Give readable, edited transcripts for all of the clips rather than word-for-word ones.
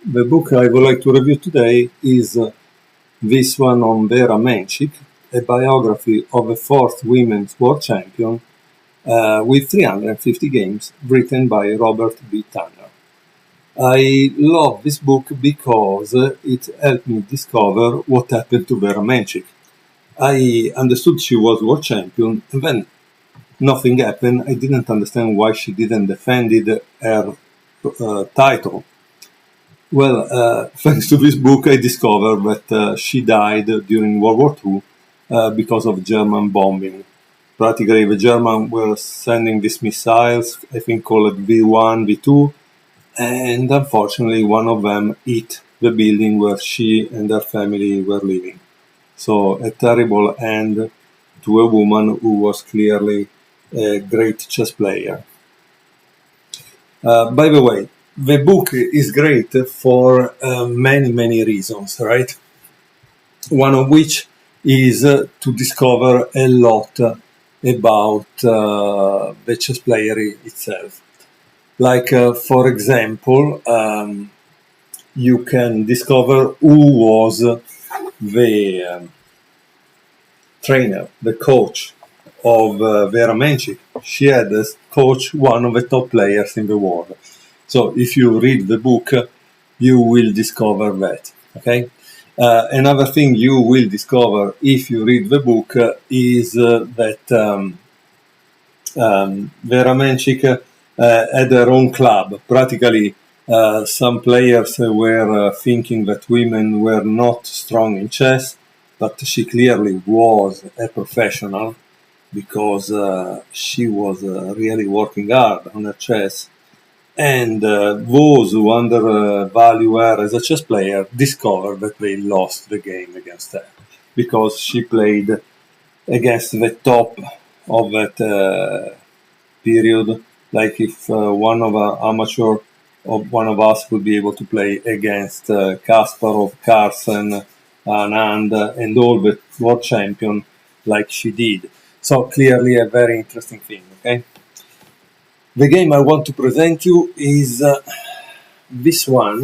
The book I would like to review today is this one on Vera Menchik, a biography of a fourth women's world champion with 350 games, written by Robert B. Tanner. I love this book because it helped me discover what happened to Vera Menchik. I understood she was world champion, and then nothing happened. I didn't understand why she didn't defend her title. Well, thanks to this book, I discovered that she died during World War II because of German bombing. Practically, the Germans were sending these missiles, I think called V1, V2, and unfortunately, one of them hit the building where she and her family were living. So, a terrible end to a woman who was clearly a great chess player. By the way, the book is great for many reasons, right? One of which is to discover a lot about the chess player itself. Like, for example, you can discover who was the trainer, the coach of Vera Menchik. She had as coach one of the top players in the world. So if you read the book, you will discover that. Okay. Another thing you will discover if you read the book is that Vera Menchik had her own club. Practically, some players were thinking that women were not strong in chess, but she clearly was a professional because she was really working hard on her chess. And those who undervalue her as a chess player discovered that they lost the game against her because she played against the top of that period. Like if one of amateur of one of us would be able to play against Kasparov, Carlsen, Anand, and all the world champion like she did. So clearly a very interesting thing. Okay. The game I want to present you is this one,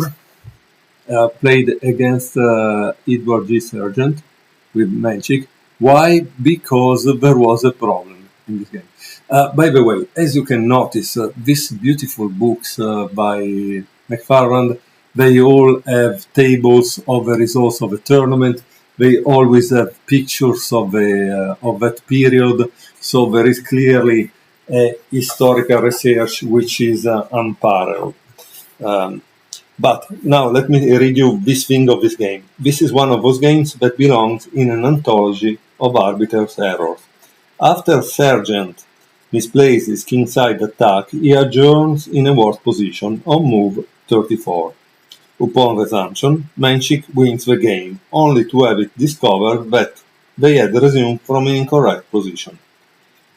played against Edward G. Sargent with Menchik. Why? Because there was a problem in this game. By the way, as you can notice, these beautiful books by McFarland, they all have tables of the results of the tournament. They always have pictures of that period, so there is clearly a historical research which is unparalleled. But now let me read you this thing of this game. This is one of those games that belongs in an anthology of arbiters' errors. After Sargent misplays his kingside attack, he adjourns in a worse position on move 34. Upon resumption, Menchik wins the game, only to have it discovered that they had resumed from an incorrect position.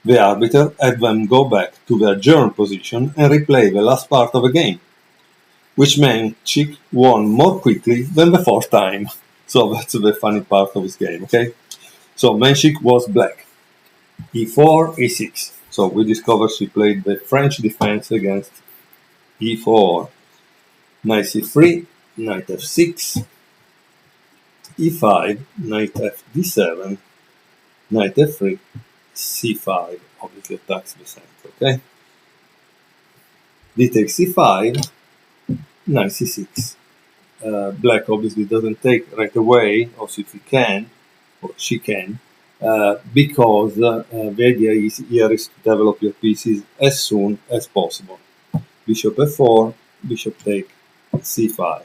The arbiter had them go back to the adjourned position and replay the last part of the game, which Menchik won more quickly than the fourth time. So that's the funny part of this game, okay? So Menchik was black. E4, E6. So we discovered she played the French defense against E4. Knight C3, Knight F6, E5, Knight FD7, Knight F3, C5. Obviously attacks the center, okay? D takes C5, Knight C6. Black obviously doesn't take right away, also if he can, or she can, because the idea here is to develop your pieces as soon as possible. Bishop F4, Bishop take C5,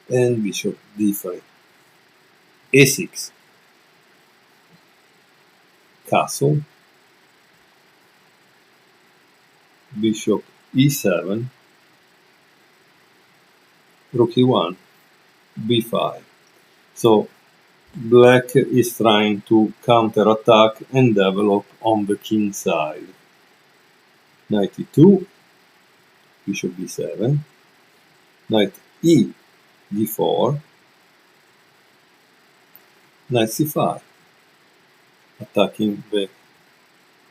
and Bishop D3. A6, Castle, Bishop E7, Rook E1, B5. So Black is trying to counter-attack and develop on the king side. Knight E2, Bishop B7, Knight E, D4, Knight C5, attacking the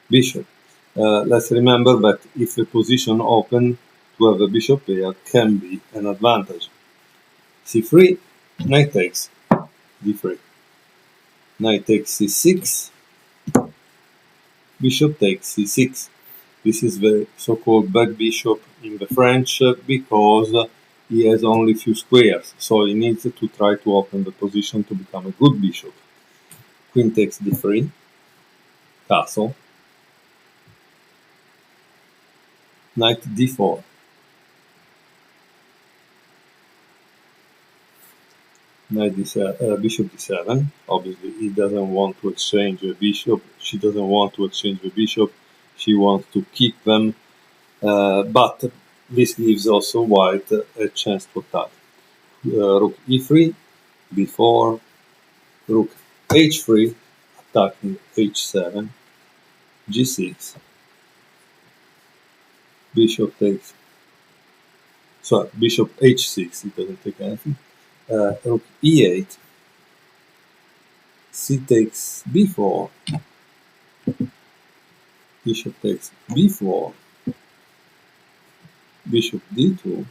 bishop. Let's remember that if the position open, to have a bishop pair can be an advantage. c3, knight takes d3, knight takes c6, bishop takes c6. This is the so-called back bishop in the French because he has only few squares, so he needs to try to open the position to become a good bishop. Queen takes d3, castle, knight d4, bishop d7. Obviously, he doesn't want to exchange the bishop. She doesn't want to exchange the bishop. She wants to keep them, but this gives also white a chance to attack. Rook e3, b4, rook h3, attacking h7, g6, bishop takes, sorry, bishop h6, it doesn't take anything, rook e8, c takes b4, bishop takes b4, bishop d2,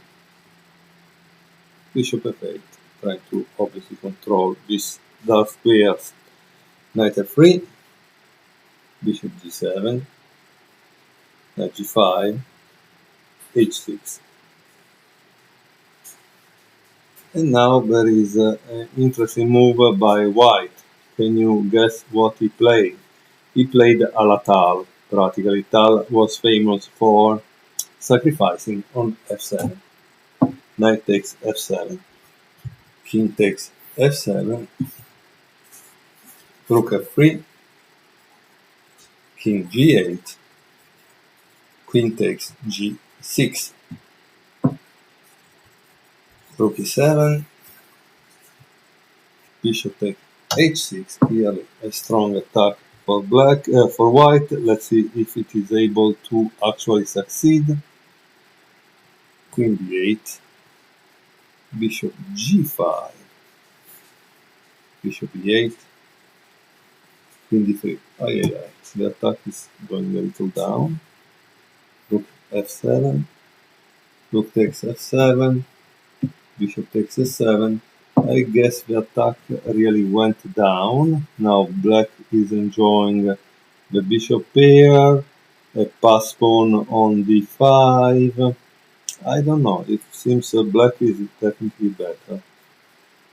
bishop f8, trying to obviously control these dark squares. Knight f3, bishop g7, knight g5, h6. And now there is an interesting move by white. Can you guess what he played? He played a la Tal. Practically, Tal was famous for sacrificing on f7. Knight takes f7. King takes f7. Rook f3. King g8. Queen takes g6. Rook e7. Bishop takes h6. Clearly a strong attack for black, for white. Let's see if it is able to actually succeed. Queen d8. Bishop g5. Bishop e8. Queen d3. The attack is going a little down. Rook f7. Rook takes f7. Bishop takes s7. I guess the attack really went down. Now black is enjoying the bishop pair. A pass pawn on d5. I don't know. It seems black is definitely better.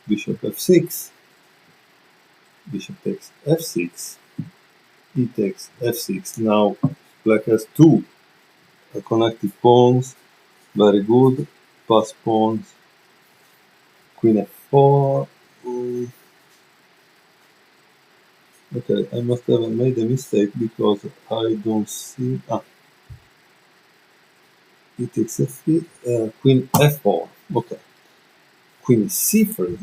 Bishop f6. Bishop takes f6. He takes f6. Now black has two connected pawns. Very good. Pass pawns. Queen f4. Okay, I must have made a mistake because I don't see. He takes f3. Queen f4. Okay. Queen c3.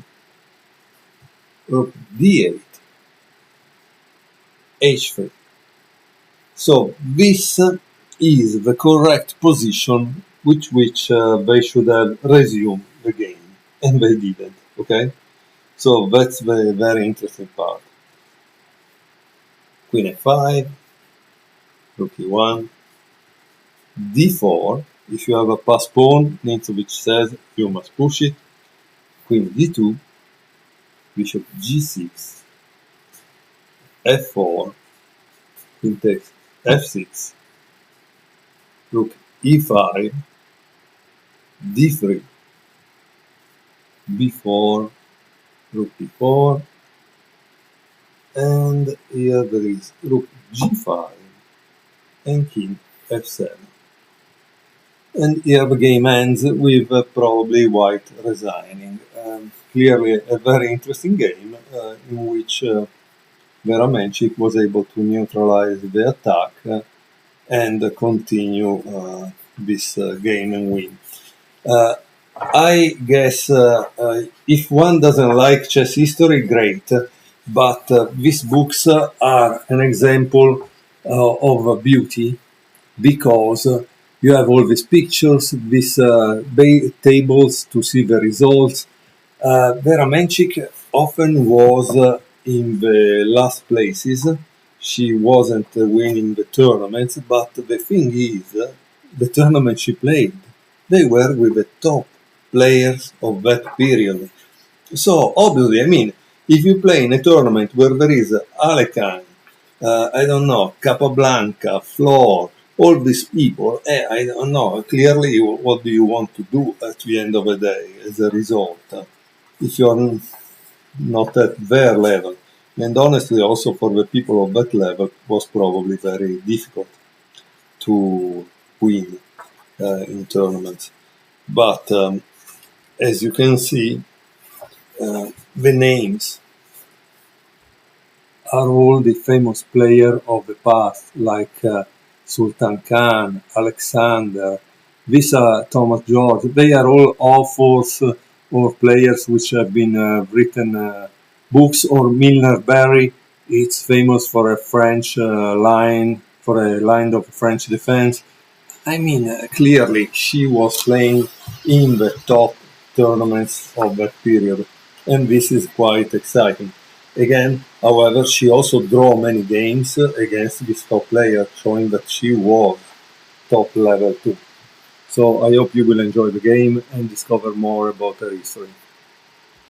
Rook d8. h3. So this is the correct position with which they should have resumed the game, and they didn't. Okay, so that's the very interesting part. Queen f5, rook e1, d4. If you have a pass pawn, which says you must push it. Queen d2, bishop g6, f4, queen takes f6, rook e5, d3, b4, rook b4, and here there is rook g5 and king f7. And here the game ends with probably white resigning. Clearly a very interesting game in which Vera Menchik was able to neutralize the attack and continue this game and win. I guess if one doesn't like chess history, great. But these books are an example of beauty because you have all these pictures, these tables to see the results. Vera Menchik often was in the last places. She wasn't winning the tournaments, but the thing is, the tournament she played, they were with the top players of that period. So obviously, I mean, if you play in a tournament where there is Alekhine, I don't know, Capablanca, Floor, all these people, I don't know, clearly what do you want to do at the end of the day as a result? If you're not at their level. And honestly, also for the people of that level, it was probably very difficult to win in tournaments. But as you can see, the names are all the famous players of the past, like Sultan Khan, Alexander, Visa, Thomas George. They are all authors or players which have been written books. Or Milner Barry, it's famous for a French line, for a line of French defense. I mean, clearly she was playing in the top tournaments of that period, and this is quite exciting. Again, however, she also drew many games against this top player, showing that she was top level too. So I hope you will enjoy the game and discover more about her history.